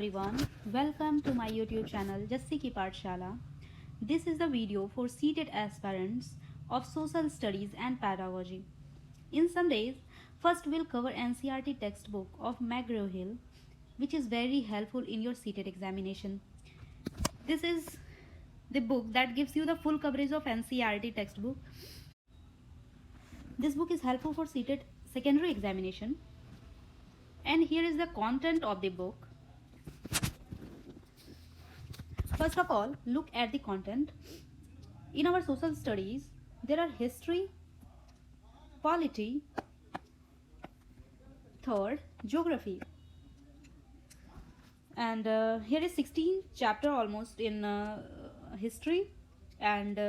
everyone, welcome to my YouTube channel Jassi Ki Pathshala. This is the video for seated aspirants of social studies and pedagogy. In some days, first we'll cover NCERT textbook of McGraw-Hill, which is very helpful in your seated examination. This is the book that gives you the full coverage of NCERT textbook. This book is helpful for seated secondary examination. And here is the content of the book. First of all, look at the content. In our social studies, there are history, polity, third, geography. And here is 16 chapter almost in history, and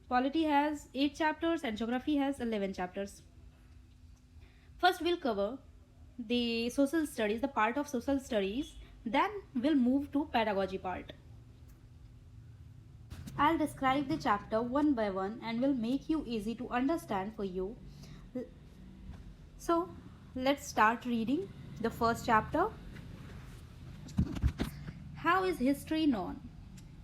polity has 8 chapters and geography has 11 chapters. First we'll cover the social studies, the part of social studies, then we'll move to pedagogy part. I'll describe the chapter one by one and will make you easy to understand for you. So let's start reading the first chapter. How is history known?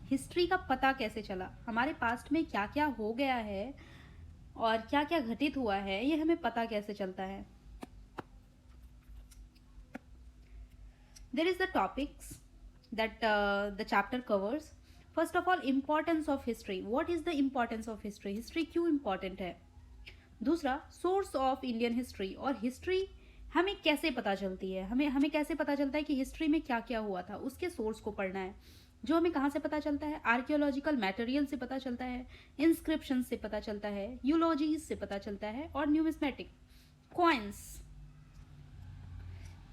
History का पता कैसे चला? हमारे past में क्या क्या हो गया है और क्या क्या घटित हुआ है, ये हमें पता कैसे चलता है? There is the topics that the chapter covers. First of all, importance of history. What is the importance of history? History क्यों important है? दूसरा, सोर्स ऑफ इंडियन हिस्ट्री, और हिस्ट्री हमें कैसे पता चलती है, हमें कैसे पता चलता है कि हिस्ट्री में क्या क्या हुआ था, उसके सोर्स को पढ़ना है. जो हमें कहाँ से पता चलता है? आर्कियोलॉजिकल मटेरियल से पता चलता है, इंस्क्रिप्शन से पता चलता है, यूलॉजीज से पता चलता है, और न्यूमिस्मेटिक कॉइन्स.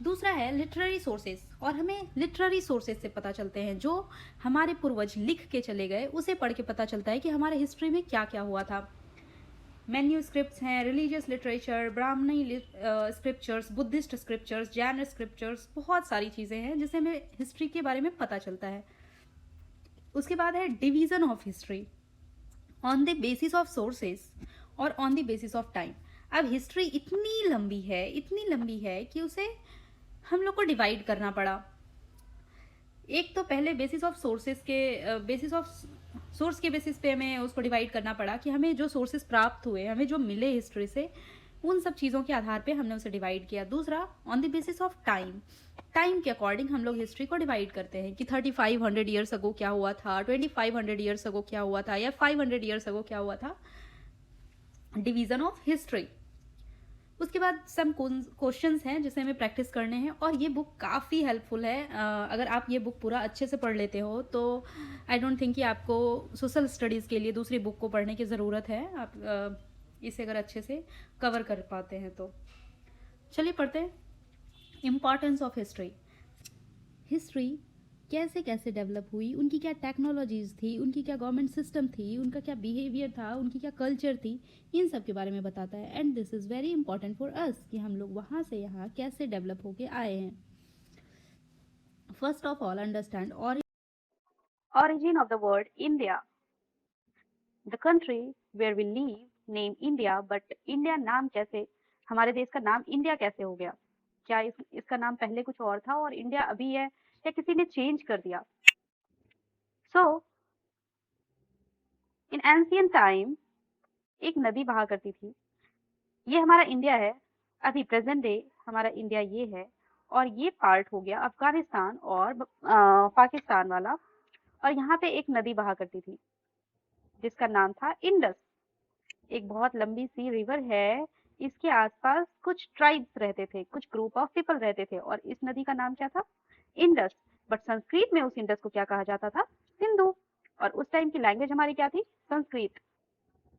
दूसरा है लिटरेरी सोर्सेस, और हमें लिटरेरी सोर्सेस से पता चलते हैं, जो हमारे पूर्वज लिख के चले गए, उसे पढ़ के पता चलता है कि हमारे हिस्ट्री में क्या क्या हुआ था. मैन्यूस्क्रिप्ट्स हैं, religious literature, Brahmani scriptures, Buddhist scriptures, Jain scriptures, बहुत सारी चीज़ें हैं जिससे हमें हिस्ट्री के बारे में पता चलता है. उसके बाद है division of history on the basis of sources और on the basis of time. अब हिस्ट्री इतनी लंबी है कि उसे हम लोग को डिवाइड करना पड़ा. एक तो पहले बेसिस ऑफ सोर्सेस के सोर्स के बेसिस पे हमें उसको डिवाइड करना पड़ा कि हमें जो सोर्सेस प्राप्त हुए, हमें जो मिले हिस्ट्री से, उन सब चीज़ों के आधार पे हमने उसे डिवाइड किया. दूसरा, on the basis of time के अकॉर्डिंग हम लोग हिस्ट्री को डिवाइड करते हैं कि 3500 ईयर्स अगो क्या हुआ था, 2500 ईयर्स अगो क्या हुआ था, या 500 ईयर्स अगो क्या हुआ था. Division of history. उसके बाद सम क्वेश्चंस हैं जिसे हमें प्रैक्टिस करने हैं, और ये बुक काफ़ी हेल्पफुल है. अगर आप ये बुक पूरा अच्छे से पढ़ लेते हो तो आई डोंट थिंक कि आपको सोशल स्टडीज़ के लिए दूसरी बुक को पढ़ने की ज़रूरत है. आप इसे अगर अच्छे से कवर कर पाते हैं तो. चलिए पढ़ते हैं. Importance of history. हिस्ट्री कैसे कैसे डेवलप हुई, उनकी क्या टेक्नोलॉजीज़ थी, उनकी क्या गवर्नमेंट सिस्टम थी, उनका क्या बिहेवियर था, उनकी क्या कल्चर थी, इन सब के बारे में बताता है. And this is very important for us कि हम लोग वहाँ से यहाँ कैसे डेवलप होके आए हैं. First of all, understand origin of the word India. The country where we live name India, but India नाम कैसे, हमारे देश का नाम इंडिया कैसे हो गया? क्या इसका नाम पहले कुछ और था और इंडिया अभी है, या किसी ने चेंज कर दिया? सो इन एंशियंट टाइम एक नदी बहा करती थी. ये हमारा इंडिया है. अभी प्रेजेंट डे हमारा इंडिया ये है, और ये पार्ट हो गया अफगानिस्तान और पाकिस्तान वाला. और यहाँ पे एक नदी बहा करती थी जिसका नाम था इंडस. एक बहुत लंबी सी रिवर है. इसके आसपास कुछ ट्राइब्स रहते थे, कुछ ग्रुप ऑफ पीपल रहते थे, और इस नदी का नाम क्या था? इंडस. बट संस्कृत में उस इंडस को क्या कहा जाता था? सिंधु. और उस टाइम की लैंग्वेज हमारी क्या थी? संस्कृत.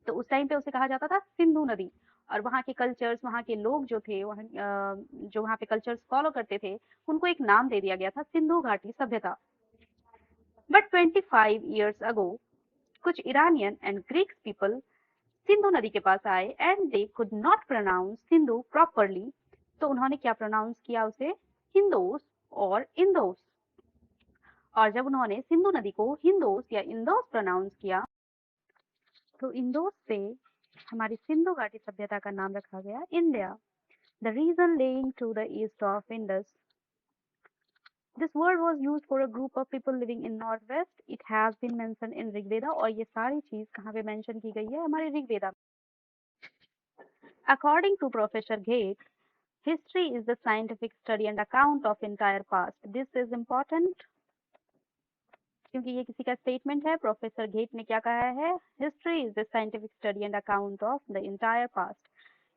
तो उस टाइम पे उसे कहा जाता था सिंधु नदी. और वहाँ के कल्चर्स, वहाँ के लोग जो थे, वहाँ जो वहाँ पे कल्चर्स फॉलो करते थे, उनको एक नाम दे दिया गया था सिंधु घाटी सभ्यता. बट 25 ईयर्स अगो कुछ Iranian and Greeks people Sindhu नदी के पास आए, and they could not pronounce Sindhu properly. तो उन्होंने क्या प्रोनाउंस किया? उसे हिंदोस और इंदोस. और जब उन्होंने सिंधु नदी को हिंदोस या इंदोस प्रोनाउंस किया, तो इंदोस से हमारी सिंधु घाटी सभ्यता का नाम रखा गया India. The region lying to the east of Indus. This word was use for a group of people living in north west. It has been mention in Rigveda. और ये सारी चीज कहाँ पे मेंशन की गई है? हमारे ऋग्वेदा. अकॉर्डिंग टू प्रोफेसर घेट, history is the scientific study and account of entire past. This is important क्योंकि ये किसी का स्टेटमेंट है. प्रोफेसर घेट ने क्या कहा है? History is the scientific study and account of the entire past.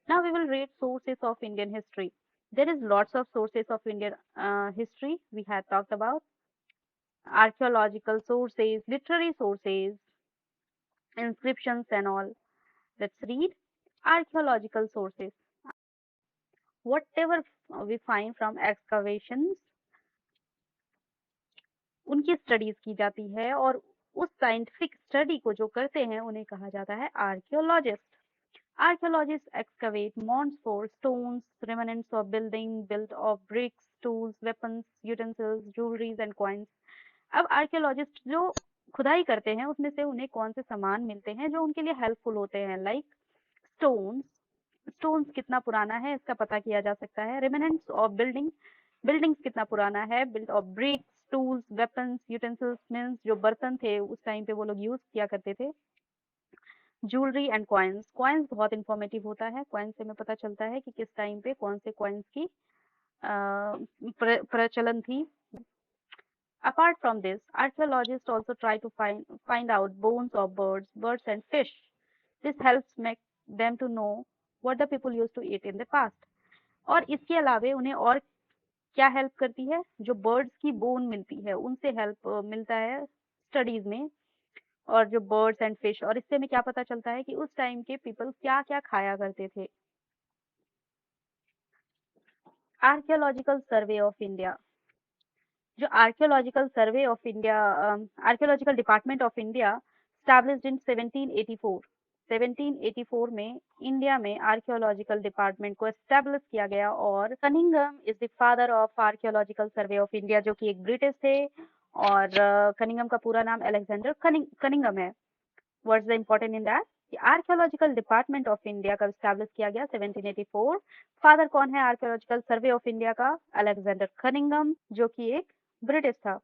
Now we will read sources of Indian history. There is lots of sources of Indian history we had talked about. Archaeological sources, literary sources, inscriptions and all. Let's read archaeological sources. Whatever we find from excavations, उनकी studies की जाती है और उस scientific study को जो करते हैं उन्हें कहा जाता है archaeologist. Archaeologists excavate mounds for stones, remnants of building built of bricks, tools, weapons, utensils, jewelries and coins. अब आर्कियोलॉजिस्ट जो खुदाई करते हैं उसमें से उन्हें कौन से सामान मिलते हैं जो उनके लिए हेल्पफुल होते हैं. Like stones. स्टोन्स कितना पुराना है इसका पता किया जा सकता है. रिमेनेंट्स ऑफ बिल्डिंग्स कितना पुराना है. Built of BRICS, tools, weapons, utensils means जो बर्तन थे उस टाइम पे वो लोग यूज किया करते थे. Jewellery and coins. कॉइन्स बहुत इंफॉर्मेटिव होता है. कॉइन्स से हमें पता चलता है कि किस टाइम पे कौन से कॉइन्स की प्रचलन थी. Apart from this, archaeologists also try to find out bones of birds and fish. This helps make them to know what the people used to eat in the past. और इसके अलावे उन्हें और क्या हेल्प करती है? जो बर्ड्स की बोन मिलती है उनसे हेल्प मिलता है स्टडीज में. और जो बर्ड्स एंड फिश. और इससे हमें क्या पता चलता है कि उस टाइम के पीपल क्या क्या खाया करते थे. Archaeological survey of India. जो archaeological survey of India, archaeological department of India established in 1784. 1784 में इंडिया में आर्कियोलॉजिकल डिपार्टमेंट को एस्टेब्लिश किया गया. और Cunningham is the father of archaeological survey of India, जो कि एक ब्रिटिश थे. और कनिंगम का पूरा नाम अलेक्जेंडर कनिंगम है. What's the important in that? Archaeological department of India का स्टैब्लिश किया गया 1784. फादर कौन है आर्कियोलॉजिकल सर्वे ऑफ इंडिया का? अलेक्जेंडर कनिंगम, जो कि एक ब्रिटिश था.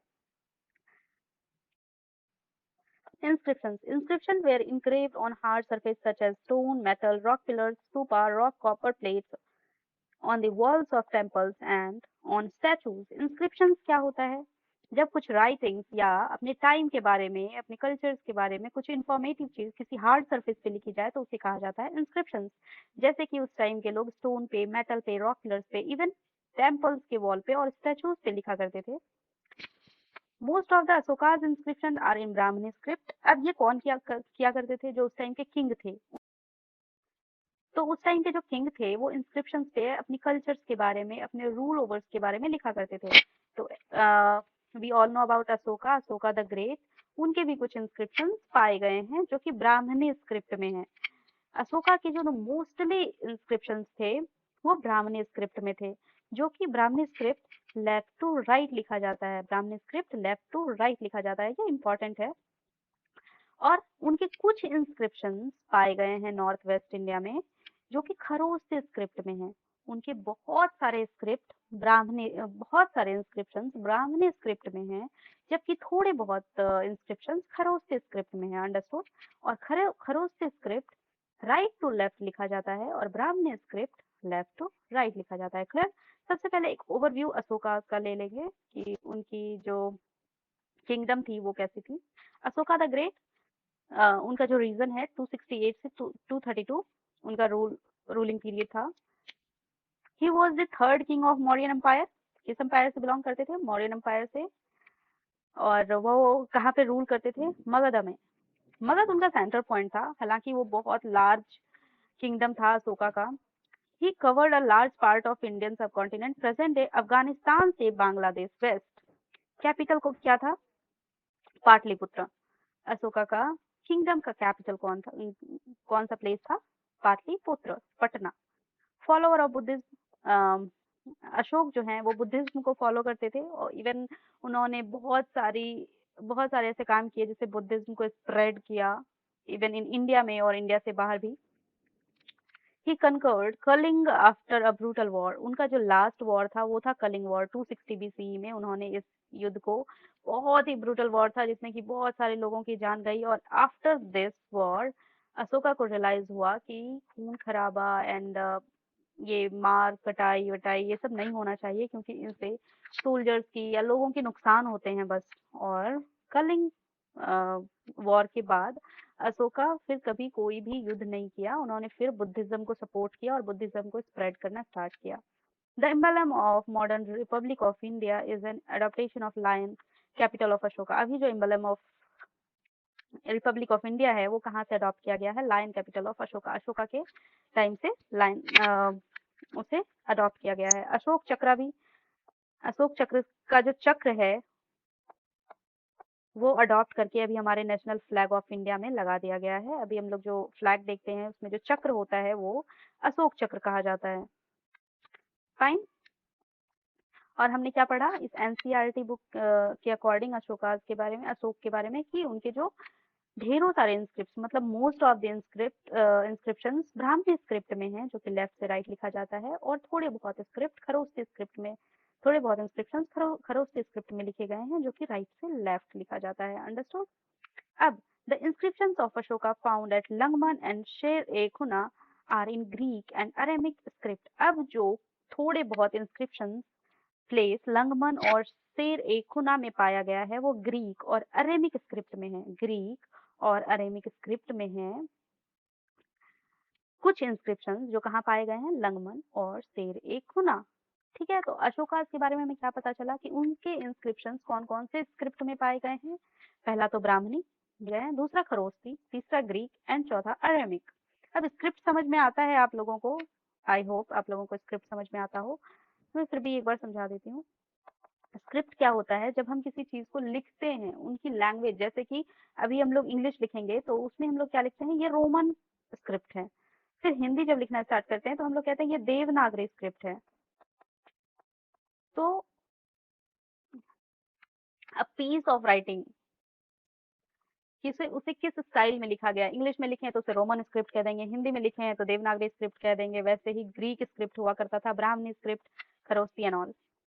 Inscriptions. Inscriptions were engraved on hard surface such as stone, metal, rock pillars, stupa, rock copper plates on the walls of temples and on statues. Inscriptions क्या होता है? जब कुछ राइटिंग्स या अपने टाइम के बारे में, अपने कल्चर्स के बारे में कुछ इंफॉर्मेटिव चीज किसी हार्ड सरफेस पे लिखी जाए तो उसे कहा जाता है इंस्क्रिप्शंस. जैसे कि उस टाइम के लोग स्टोन पे, मेटल पे, रॉक पिलर्स पे, इवन टेम्पल्स के वॉल पे और स्टैचूज पे लिखा करते थे. Most of the Ashoka's inscription are in Brahmani script. अब ये कौन किया करते थे? जो उस टाइम के किंग थे. तो उस टाइम के जो किंग थे वो इंस्क्रिप्शंस पे अपनी कल्चर्स के बारे में, अपने रूल ओवर्स के बारे में लिखा करते थे. तो we all know about Ashoka the great. उनके भी कुछ इंस्क्रिप्शंस पाए गए हैं जो कि ब्राह्मणी स्क्रिप्ट में है. अशोका के जो मोस्टली इंस्क्रिप्शंस थे वो ब्राह्मणी स्क्रिप्ट में थे, जो कि ब्राह्मणी स्क्रिप्ट लेफ्ट टू राइट लिखा जाता है. ब्राह्मणी स्क्रिप्ट लेफ्ट टू राइट लिखा जाता है. ये इंपॉर्टेंट है. और उनके कुछ इंस्क्रिप्शंस पाए गए हैं नॉर्थ वेस्ट इंडिया में जो कि खरोष्ट स्क्रिप्ट में हैं. उनके बहुत सारे इंस्क्रिप्शंस ब्राह्मणी स्क्रिप्ट में हैं, जबकि थोड़े बहुत इंस्क्रिप्शंस खरोष्ट स्क्रिप्ट में हैं. अंडरस्टूड? और Kharosthi script right to left लिखा जाता है और ब्राह्मणी स्क्रिप्ट लेफ्ट टू राइट लिखा जाता है. क्लियर? सबसे पहले एक ओवरव्यू अशोका का ले लेंगे कि उनकी जो किंगडम थी वो कैसी थी. अशोका द ग्रेट, उनका जो रीजन है 268 से 232 उनका रूलिंग पीरियड था. He was the third king of Mauryan empire. किस एम्पायर से बिलोंग करते थे? मौर्यन एम्पायर से. और वो कहाँ पे रूल करते थे? मगध में. मगध उनका सेंटर पॉइंट था. हालांकि वो बहुत लार्ज किंगडम था अशोका का. He covered a large part of Indian subcontinent. Present day Afghanistan से बांग्लादेश वेस्ट. कैपिटल को क्या था? पाटलिपुत्र. अशोका का किंगडम का कैपिटल कौन सा प्लेस था? Pataliputra, Patna. Follower of Buddhism. Ashok जो हैं वो बुद्धिज्म को फॉलो करते थे और इवन उन्होंने बहुत सारे ऐसे काम किए जिससे बुद्धिज्म को स्प्रेड किया इवन इन इंडिया में और इंडिया से बाहर भी. He conquered Kalinga after a brutal war. उनका जो लास्ट वॉर था वो था कलिंग वॉर 260 बीसीई में। उन्होंने इस युद्ध को, बहुत ही ब्रूटल वॉर था जिसमें कि बहुत सारे लोगों की जान गई। और आफ्टर दिस वॉर अशोका को रियलाइज हुआ कि खून खराबा एंड ये मार कटाई वटाई ये सब नहीं होना चाहिए, क्योंकि इनसे सोल्जर्स की या लोगों के नुकसान होते हैं बस। और कलिंग वॉर के बाद अशोका फिर कभी कोई भी युद्ध नहीं किया। उन्होंने फिर बुद्धिज्म को सपोर्ट किया और बुद्धिज्म को स्प्रेड करना स्टार्ट किया। The emblem of modern republic of India is an adaptation of lion capital of Ashoka. अभी जो emblem of republic of India है वो कहाँ से अडॉप्ट किया गया है? Lion capital of Ashoka. Ashoka के टाइम से लायन उसे अडॉप्ट किया गया है। अशोक चक्र भी, अशोक चक्र का जो चक्र है वो अडॉप्ट करके अभी हमारे नेशनल फ्लैग ऑफ इंडिया में लगा दिया गया है। अभी हम लोग जो फ्लैग देखते हैं उसमें जो चक्र होता है वो अशोक चक्र कहा जाता है। फाइन। और हमने क्या पढ़ा इस एनसीईआरटी बुक के अकॉर्डिंग अशोका के बारे में, अशोक के बारे में, कि उनके जो ढेरों सारे इंस्क्रिप्ट, मतलब most of the inscriptions Brahmi script में हैं, जो कि लेफ्ट से राइट लिखा जाता है, और थोड़े बहुत स्क्रिप्ट खरोष्टी स्क्रिप्ट में, थोड़े बहुत इंस्क्रिप्शंस खरोष्टी स्क्रिप्ट में लिखे गए हैं, जो कि राइट से लेफ्ट लिखा जाता है। अंडरस्टूड? अब the inscriptions of Ashoka found at Langman and Sher-e-Khuna are in Greek and Aramic script। अब जो थोड़े बहुत इंस्क्रिप्शंस प्लेस लंगमन और शेर ए खुना में पाया गया है वो ग्रीक और अरेमिक स्क्रिप्ट में है। ग्रीक और अरेमिक स्क्रिप्ट में है कुछ इंस्क्रिप्शंस जो कहाँ पाए गए हैं? लंगमन और शेर ए खुना। ठीक है, तो अशोका के बारे में हमें क्या पता चला कि उनके इंस्क्रिप्शंस कौन कौन से स्क्रिप्ट में पाए गए हैं? पहला तो ब्राह्मणी गए, दूसरा खरोष्टी, तीसरा ग्रीक एंड चौथा अरेमिक। अब स्क्रिप्ट समझ में आता है आप लोगों को? आई होप आप लोगों को स्क्रिप्ट समझ में आता हो। मैं फिर भी एक बार समझा देती हूँ। स्क्रिप्ट क्या होता है? जब हम किसी चीज को लिखते हैं उनकी लैंग्वेज, जैसे कि अभी हम लोग इंग्लिश लिखेंगे तो उसमें हम लोग क्या लिखते हैं? ये रोमन स्क्रिप्ट है। फिर हिंदी जब लिखना स्टार्ट करते हैं तो हम लोग कहते हैं ये देवनागरी स्क्रिप्ट है। तो अ पीस ऑफ राइटिंग किसे, उसे किस स्टाइल में लिखा गया? इंग्लिश में लिखे हैं तो उसे रोमन स्क्रिप्ट कह देंगे, हिंदी में लिखे हैं तो देवनागरी स्क्रिप्ट कह देंगे। वैसे ही ग्रीक स्क्रिप्ट हुआ करता था, Brahmani script, Kharosthi and all.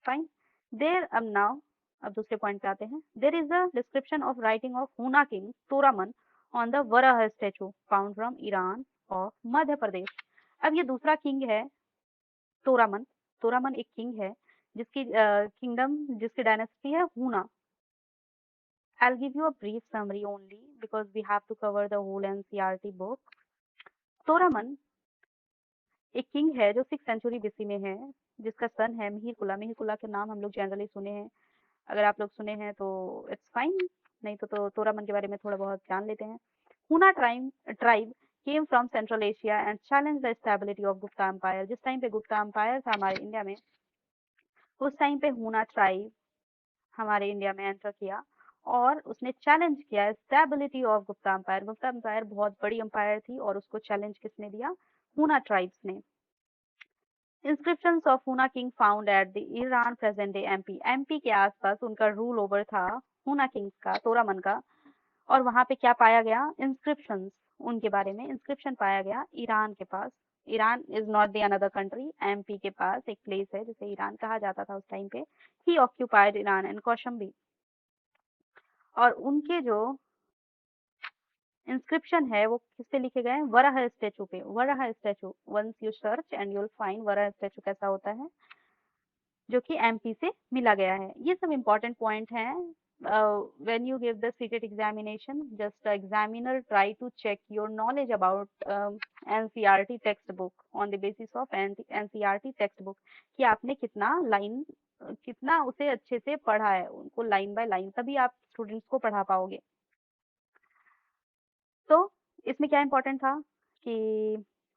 Fine. There अब नाउ, अब दूसरे पॉइंट पे आते हैं। There is a description of writing of Huna king Toraman on the Varaha statue found from Eran और मध्य प्रदेश। अब ये दूसरा किंग है तोरामन। तोरामन एक किंग है जिसकी किंगडम, जिसकी डायनेस्टी है हुना। I'll give you a brief summary only because we have to cover the whole NCERT book. तोरामन एक किंग है जो 6th century बीसी में है, जिसका सन है मिहिरकुला। मिहिरकुला के नाम हम लोग जनरली सुने हैं, अगर आप लोग सुने हैं तो इट्स फाइन, नहीं तो तोरामन के बारे में थोड़ा बहुत जान लेते हैं। Huna tribe came from central Asia and challenge the stability of Gupta empire. जिस टाइम पे गुप्ता एम्पायर था हमारे इंडिया में, उस टाइम पे हुना ट्राइब हमारे इंडिया में एंटर किया और उसने चैलेंज किया stability of Gupta empire. Gupta empire बहुत बड़ी एम्पायर थी और उसको चैलेंज किसने दिया? हुना ट्राइब्स ने। Inscriptions of Huna king found at the Iran present day MP. MP के आसपास उनका रूल ओवर था हुना किंग्स का, तोरामन का। और वहां पे क्या पाया गया? इंस्क्रिप्शंस उनके बारे में इंस्क्रिप्शन पाया गया ईरान के पास। Eran is not the another country. MP के पास एक प्लेस है जिसे ईरान कहा जाता था उस टाइम पे। ही ऑक्यूपाइड ईरान एंड कौशंबी। और उनके जो इंस्क्रिप्शन है वो किससे लिखे गए हैं? वराह स्टेचू पे। Varaha statue, once you search and you'll find Varaha statue कैसा होता है, जो कि एमपी से मिला गया है। ये सब इंपॉर्टेंट पॉइंट हैं। when you give the CTET examination, just the examiner try to check your knowledge about NCERT textbook on the basis of NCERT textbook, कि आपने कितना लाइन, कितना उसे अच्छे से पढ़ा है, उनको लाइन बाय लाइन, तभी आप स्टूडेंट्स को पढ़ा पाओगे। तो इसमें क्या इंपॉर्टेंट था कि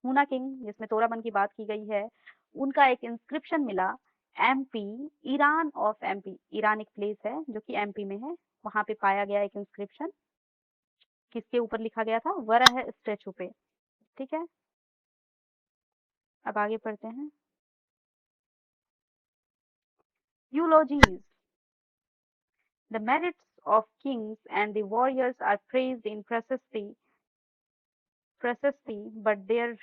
हुना किंग, जिसमें तोरामन की बात की गई है, उनका एक इंस्क्रिप्शन मिला MP, Iran of MP. Iran एक प्लेस है जो कि एमपी में है, वहां पे पाया गया एक इंस्क्रिप्शन। किसके ऊपर लिखा गया था? वराह स्टेचू पे। ठीक है, अब आगे पढ़ते हैं। Eulogies. The merits of kings and the warriors are praised in prashasti, but their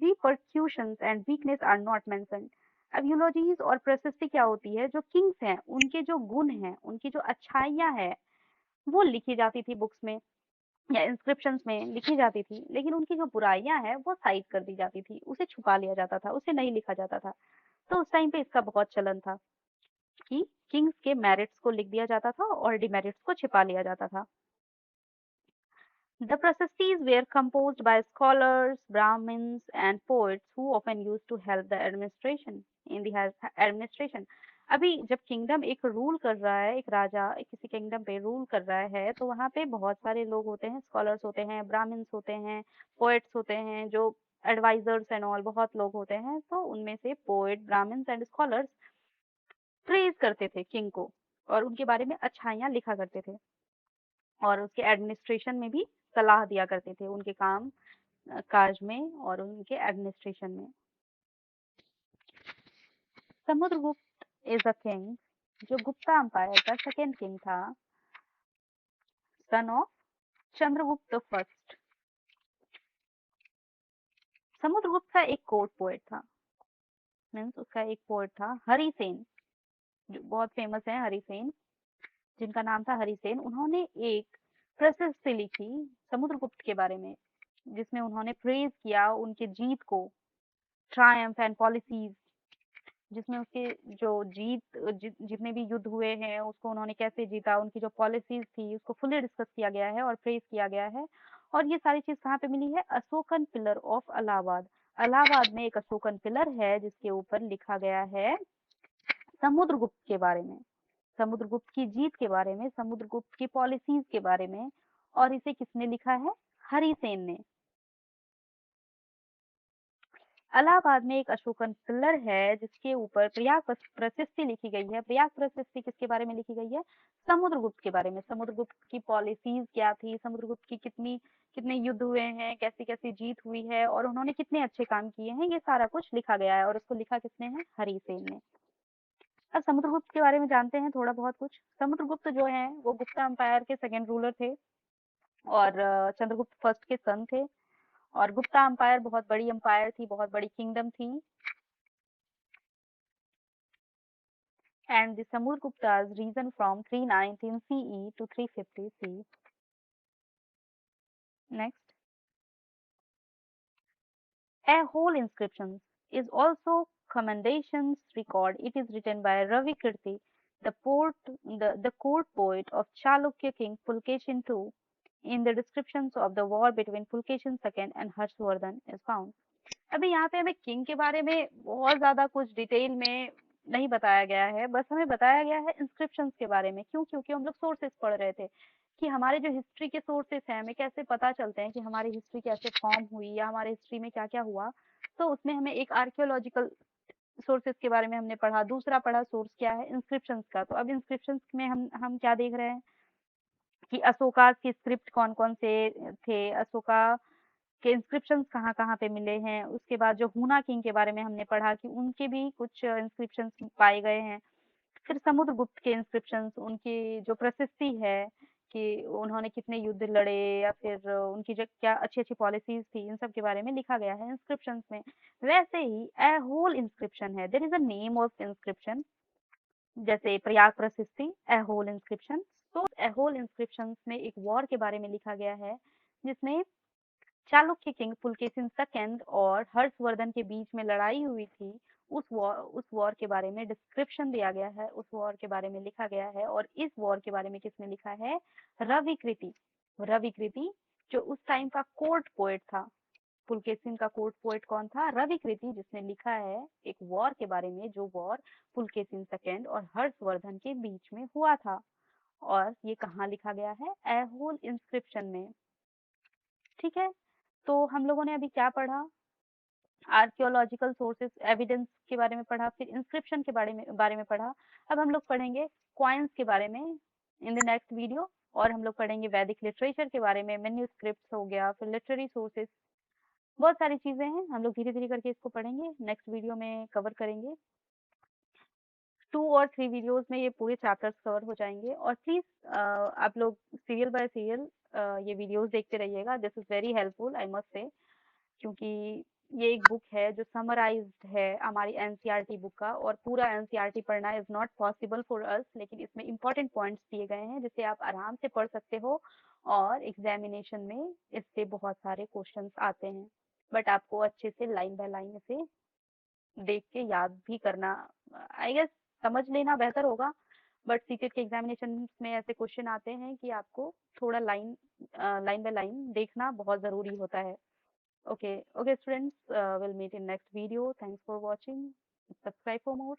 repercussions and weakness are not mentioned. अब यूलॉजीज और प्रशस्ति क्या होती है, जो किंग्स हैं उनके जो गुण हैं, उनकी जो अच्छाइयाँ हैं वो लिखी जाती थी बुक्स में या इंस्क्रिप्शंस में लिखी जाती थी, लेकिन उनकी जो बुराइयां हैं वो साइड कर दी जाती थी, उसे छुपा लिया जाता था, उसे नहीं लिखा जाता था। तो उस टाइम पे इसका बहुत चलन था कि किंग्स के मेरिट्स को लिख दिया जाता था और डिमेरिट्स को छिपा लिया जाता था। The Prasastis were composed by scholars, Brahmins, and poets who often used to help the administration in the administration. अभी जब किंगडम एक रूल कर रहा है, एक राजा एक किसी किंगडम पे रूल कर रहा है, तो वहाँ पे बहुत सारे लोग होते हैं, स्कॉलर्स होते हैं, ब्राह्मण्स होते हैं, पोएट्स होते हैं, जो एडवाइजर्स एंड ऑल बहुत लोग होते हैं। तो उनमें से poet, Brahmins and scholars praise करते थे किंग को और उनके बारे में अच्छाइयाँ लिखा करते थे और उसके एडमिनिस्ट्रेशन में भी सलाह दिया करते थे, उनके काम काज में और उनके एडमिनिस्ट्रेशन में। समुद्रगुप्त इज अ किंग, जो गुप्ता अंपायर का सेकेंड किंग था, son of Chandragupta first. Samudragupta का एक कोर्ट पोएट था, मीन्स उसका एक पोएट था हरिसेन, जो बहुत फेमस है हरिसेन, जिनका नाम था हरिसेन। उन्होंने एक प्रशस्ति लिखी समुद्रगुप्त के बारे में, जिसमें उन्होंने प्रेज किया उनके जीत को, ट्रायम्फ एंड पॉलिसीज, जिसमें उसके जो जितने भी युद्ध हुए हैं उसको उन्होंने कैसे जीता, उनकी जो पॉलिसीज थी उसको फुली डिस्कस किया गया है और प्रेज किया गया है। और ये सारी चीज कहाँ पे मिली है, अशोकन पिलर ऑफ इलाहाबाद। इलाहाबाद में एक अशोकन पिलर है जिसके ऊपर लिखा गया है समुद्रगुप्त के बारे में, समुद्रगुप्त की जीत के बारे में, समुद्रगुप्त की पॉलिसीज के बारे में। और इसे किसने लिखा है, हरिसेन ने। इलाहाबाद में एक अशोकन पिलर है जिसके ऊपर प्रयाग प्रशस्ति लिखी गई है। प्रयाग प्रशस्ति किसके बारे में लिखी गई है, समुद्रगुप्त के बारे में। समुद्रगुप्त की पॉलिसीज क्या थी, समुद्रगुप्त की कितने युद्ध हुए हैं, कैसी कैसी जीत हुई है और उन्होंने कितने अच्छे काम किए हैं, ये सारा कुछ लिखा गया है और उसको लिखा किसने है, हरिसेन ने। अब समुद्रगुप्त के बारे में जानते हैं थोड़ा बहुत कुछ। समुद्रगुप्त जो है वो गुप्ता अंपायर के सेकेंड रूलर थे और चंद्रगुप्त फर्स्ट के सन थे। और गुप्ता अंपायर बहुत बड़ी अंपायर थी, बहुत बड़ी किंगडम थी। And the Samudrugupta's reign from 319 CE to 350 CE. Next, a whole inscription is also commendations record. It is written by Ravi Kirti, the court poet of Chalukya king Pulkeshin II. In the descriptions of the war between Pulkeshin II and Harshvardhan is found. अभी यहाँ पे हमें king के बारे में बहुत ज्यादा कुछ डिटेल में नहीं बताया गया है, बस हमें बताया गया है इंस्क्रिप्शंस के बारे में। क्यों, क्योंकि हम लोग सोर्सेस पढ़ रहे थे कि हमारे जो हिस्ट्री के सोर्सेस हैं हमें कैसे पता चलते हैं कि हमारी हिस्ट्री कैसे फॉर्म हुई या हमारे हिस्ट्री में क्या क्या हुआ। तो उसमें हमें एक आर्कियोलॉजिकल सोर्सेस के बारे में हमने पढ़ा, दूसरा पढ़ा सोर्स क्या है, इंस्क्रिप्शंस का। तो अब इंस्क्रिप्शंस में हम क्या देख रहे हैं कि अशोका की स्क्रिप्ट कौन कौन से थे, अशोका के इंस्क्रिप्शंस कहाँ-कहाँ पे मिले हैं। उसके बाद जो हूना किंग के बारे में हमने पढ़ा कि उनके भी कुछ इंस्क्रिप्शंस पाए गए हैं। फिर समुद्रगुप्त के इंस्क्रिप्शंस, उनकी जो प्रशस्ति है कि उन्होंने कितने युद्ध लड़े या फिर उनकी जो क्या अच्छी-अच्छी पॉलिसीज थी, इन सब के बारे में लिखा गया है इंस्क्रिप्शंस में। वैसे ही ए होल इंस्क्रिप्शन है, there is a name of inscription, जैसे प्रयाग प्रशस्ति, ए होल इंस्क्रिप्शन। तो ए होल इंस्क्रिप्शंस में एक वॉर के बारे में लिखा गया है जिसमें चालुक्य किंग पुलकेशिन सेकंड और हर्षवर्धन के बीच में लड़ाई हुई थी। उस वॉर के बारे में डिस्क्रिप्शन दिया गया है, उस वॉर के बारे में लिखा गया है। और इस वॉर के बारे में किसने लिखा है, रवि कृति। रवि कृति जो उस टाइम का कोर्ट पोएट था, पुलकेशिन का कोर्ट पोएट कौन था, रवि कृति, जिसने लिखा है एक वॉर के बारे में, जो वॉर पुलकेशिन सेकंड और हर्षवर्धन के बीच में हुआ था। और ये कहाँ लिखा गया है, ऐहोल इंस्क्रिप्शन में। ठीक है, तो हम लोगों ने अभी क्या पढ़ा, आर्कियोलॉजिकल सोर्सेस एविडेंस के बारे में पढ़ा, फिर इंस्क्रिप्शन के बारे में पढ़ा। अब हम लोग पढ़ेंगे कॉइन्स के बारे में इन द नेक्स्ट वीडियो। और हम लोग पढ़ेंगे वैदिक लिटरेचर के बारे में, मैन्युस्क्रिप्ट्स हो गया, फिर लिटरेरी सोर्सेस, बहुत सारी चीजें हैं। हम लोग धीरे धीरे करके इसको पढ़ेंगे, नेक्स्ट वीडियो में कवर करेंगे। 2 और 3 वीडियोस में ये पूरे चैप्टर्स कवर हो जाएंगे। और प्लीज आप लोग सीरियल बाय सीरियल ये वीडियोस देखते रहिएगा, this is very helpful I must say, क्योंकि ये एक बुक है जो समराइज्ड है हमारी एनसीईआरटी बुक का, और पूरा एनसीईआरटी पढ़ना is not possible for us, लेकिन इसमें इंपॉर्टेंट पॉइंट्स दिए गए हैं जिसे आप आराम से पढ़ सकते हो, और एग्जामिनेशन में इससे बहुत सारे क्वेश्चंस आते हैं, बट आपको अच्छे से लाइन बाय लाइन इसे देख के याद भी करना, आई गेस समझ लेना बेहतर होगा। बट सीटेट के एग्जामिनेशन में ऐसे क्वेश्चन आते हैं कि आपको थोड़ा लाइन बाय लाइन देखना बहुत ज़रूरी होता है। Okay, okay, students, we'll meet in next video. Thanks for watching. Subscribe for more.